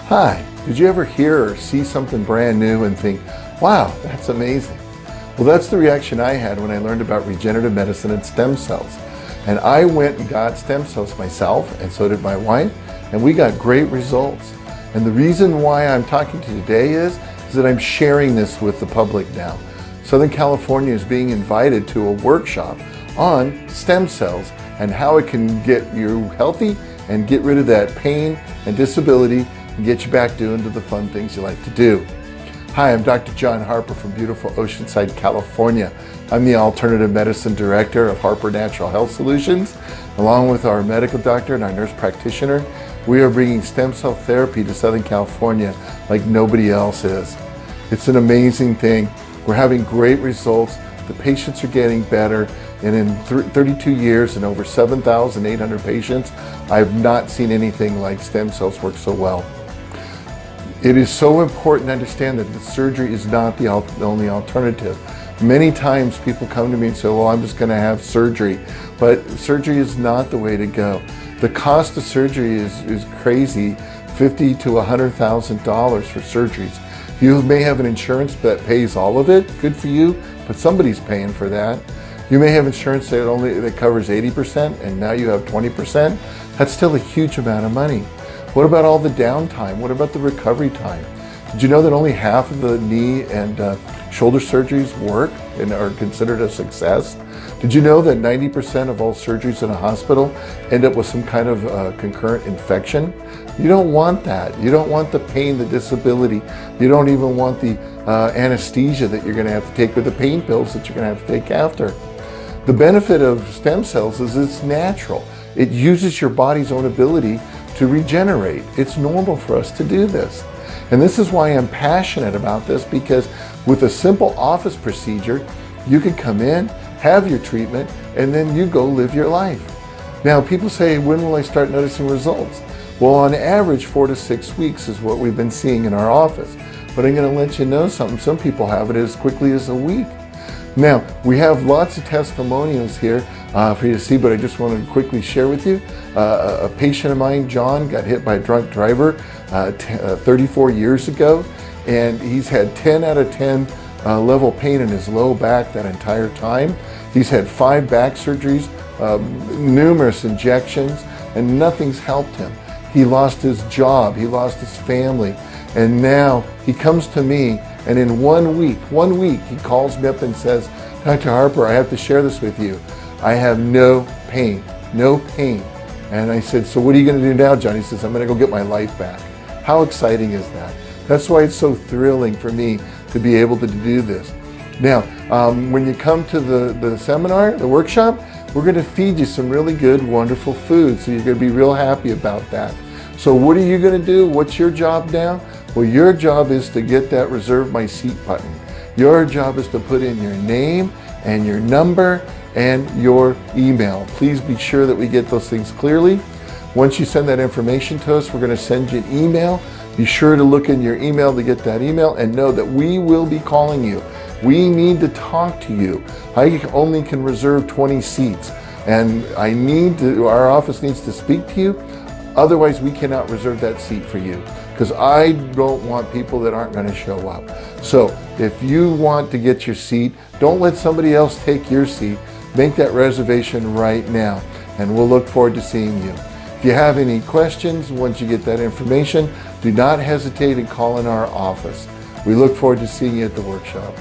Hi, did you ever hear or see something brand new and think, wow, that's amazing? Well, that's the reaction I had when I learned about regenerative medicine and stem cells. And I went and got stem cells myself, and so did my wife, and we got great results. And the reason why I'm talking to you today is that I'm sharing this with the public now. Southern California is being invited to a workshop on stem cells and how it can get you healthy and get rid of that pain and disability and get you back doing the fun things you like to do. Hi, I'm Dr. John Harper from beautiful Oceanside, California. I'm the Alternative Medicine Director of Harper Natural Health Solutions. Along with our medical doctor and our nurse practitioner, we are bringing stem cell therapy to Southern California like nobody else is. It's an amazing thing. We're having great results. The patients are getting better. And in 32 years and over 7,800 patients, I've not seen anything like stem cells work so well. It is so important to understand that the surgery is not the only alternative. Many times people come to me and say, well, I'm just going to have surgery. But surgery is not the way to go. The cost of surgery is crazy, $50,000 to $100,000 for surgeries. You may have an insurance that pays all of it, good for you, but somebody's paying for that. You may have insurance that covers 80% and now you have 20%. That's still a huge amount of money. What about all the downtime? What about the recovery time? Did you know that only half of the knee and shoulder surgeries work and are considered a success? Did you know that 90% of all surgeries in a hospital end up with some kind of concurrent infection? You don't want that. You don't want the pain, the disability. You don't even want the anesthesia that you're going to have to take or the pain pills that you're going to have to take after. The benefit of stem cells is it's natural. It uses your body's own ability to regenerate. It's normal for us to do this. And this is why I'm passionate about this, because with a simple office procedure, you can come in, have your treatment, and then you go live your life. Now, people say, when will I start noticing results? Well, on average, 4 to 6 weeks is what we've been seeing in our office. But I'm going to let you know something. Some people have it as quickly as a week. Now, we have lots of testimonials here for you to see, but I just wanted to quickly share with you. A patient of mine, John, got hit by a drunk driver 34 years ago, and he's had 10 out of 10 level pain in his low back that entire time. He's had 5 back surgeries, numerous injections, and nothing's helped him. He lost his job, he lost his family, and now he comes to me, and in 1 week, he calls me up and says, Dr. Harper, I have to share this with you. I have no pain. And I said, so what are you going to do now, John? He says, I'm going to go get my life back. How exciting is that? That's why it's so thrilling for me to be able to do this. Now, when you come to the seminar, the workshop, we're going to feed you some really good, wonderful food. So you're going to be real happy about that. So what are you going to do? What's your job now? Well, your job is to get that reserve my seat button. Your job is to put in your name and your number and your email. Please be sure that we get those things clearly. Once you send that information to us, we're going to send you an email. Be sure to look in your email to get that email and know that we will be calling you. We need to talk to you. I only can reserve 20 seats, and our office needs to speak to you. Otherwise, we cannot reserve that seat for you, because I don't want people that aren't going to show up. So if you want to get your seat, don't let somebody else take your seat. Make that reservation right now, and we'll look forward to seeing you. If you have any questions, once you get that information, do not hesitate to call in our office. We look forward to seeing you at the workshop.